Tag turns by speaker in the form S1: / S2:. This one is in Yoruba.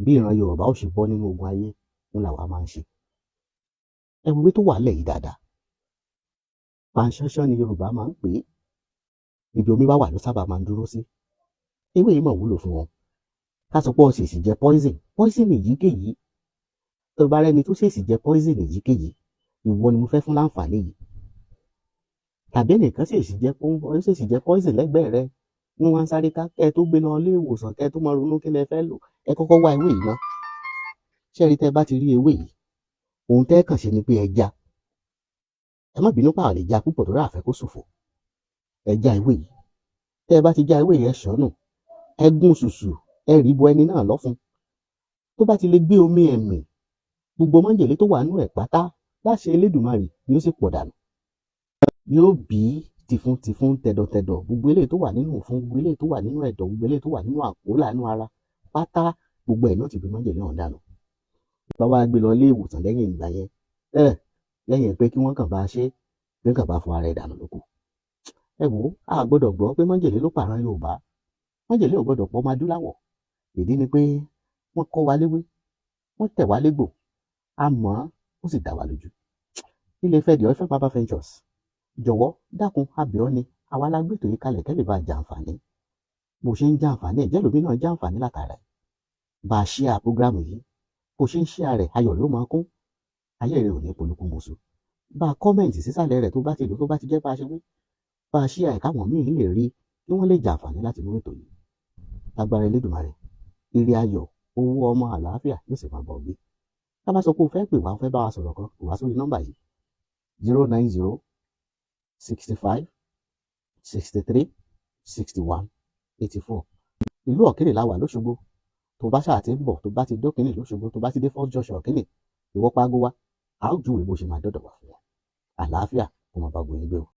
S1: bí ìran Yorùbá ó ṣe bọ́ nínú ogun ayé ń làwa máa ń ṣe. Ẹ wo ewé tó wà lẹ̀ yìí dáadáa. Panṣánṣán ni Yorùbá máa ń pè é. Ibi omi bá wà ló sábà máa ń dúró sí. Ewé yìí mọ̀ wúlò fún wọn. Ká sọ pé ó ṣèṣì jẹ poison èyíkéyìí. Tó bá rẹ́ni tó ṣèṣì jẹ poison èyíkéyìí, ìwọ ni mo fẹ́ fún láǹfààní yìí. Tàbí ẹnìkan ṣèṣì jẹ poison lẹ́gbẹ̀ẹ́ rẹ ní wọ́n ń sáré ká kẹ́ tó gbé lọ ilé ìwòsàn kẹ́ tó máa ronú kí lẹ fẹ́ lò. Ẹ kọ́kọ́ wá ewé yìí ná. Ṣé rí tẹ́ bá ti rí ewé yìí, ohun tẹ́ kàn ṣe ni pé ẹ já. Ẹ má bínú pàwọn lè já púpọ̀ tó rà fẹ́ kó ṣòfò. Ẹ já ewé yìí. Tẹ́ bá ti já ewé yìí ẹ ṣọ́nù. Ẹ gún ṣùṣù, ẹ rí bọ ẹni náà lọ́fun. Tó bá ti lè gbé omi ẹ̀mì, gbogbo májèlé tó wà nínú ẹ̀ pátá láṣẹ Elédùmarè ni ó sì pọ̀ dànù. Yóò bí tìfun tẹ̀dọ̀tẹ̀dọ̀, gbogbo eléyìí tó wà nínú òfun, gbogbo eléyìí tó wà nínú ẹ̀dọ̀, gbogbo eléyìí tó wà nínú àpòlá inú ara pátá, gbogbo ẹ̀ náà ti bí májèlé ọ̀hún dànù. Bá wá gbé lọ ilé ìwòsàn lẹ́yìn ìgbà yẹn, lẹ́yìn pé kí wọ́n kàn bá a ṣe, kí wọ́n kàn bá fọ ara ẹ̀ dànù lóko. Ẹ wò ó, a gbọ́dọ̀ gbọ́ pé májèlé ló pààrọ̀ Yorùbá. Májèlé ò gbọ́dọ̀ pọ̀ ọmọ adúláwọ̀. Ìdí ni pé wọ́n kọ́ wa léwé, wọ́n tẹ̀ wá légbò, a mọ̀ ọ́n, ó sì dá wa lójú. Ilé Ifẹ̀ The Oilfem Herbal Ventures, jọ̀wọ́ dákun abẹ́ ọ́ ni, àwa la gbé ètò yìí kalẹ̀ kẹ́ lè bá jàǹfààní. Bó ṣe ń jàǹfààní ẹ̀ jẹ́ lómi náà jàǹfààní látara ẹ̀. Bá a ṣíà prógrámù yìí, bó ṣe ń ṣíà rẹ̀ ayọ̀ ló máa kún, ayé rẹ̀ ò ní polúkú mọ́sù. Bá a kọ́mẹ̀ǹtì sísàlẹ̀ rẹ̀ tó bá ti lò tó bá ti jẹ́ bá a ṣe wí. Bá a ṣíà ẹ̀ káwọn míì lè rí kí wọ́n lè jàǹfààní láti inú ètò yìí. Agbára Elédùmarè, ire ayọ̀, owó ọmọ àlàáfíà yóò sì máa bọ̀ gbé. Tá bá sọ pé o fẹ́ pè wá, o fẹ́ bá wa sọ̀rọ̀ kan, pè wá sórí nọ́mbà yìí 090 65 63 61 84. Ìlú Ọ̀kínì la wà lóṣogbo. Tó bá ṣáà ti ń bọ̀, tó bá ti dókínì lóṣogbo, tó bá ti dé First Junction Ọ̀kínì, ìwọ Págó wá, a ó júwèé bó ṣe máa dọ́dọ̀ wá fún wa. Àlàáfíà kó máa bá gbóyin gbé o.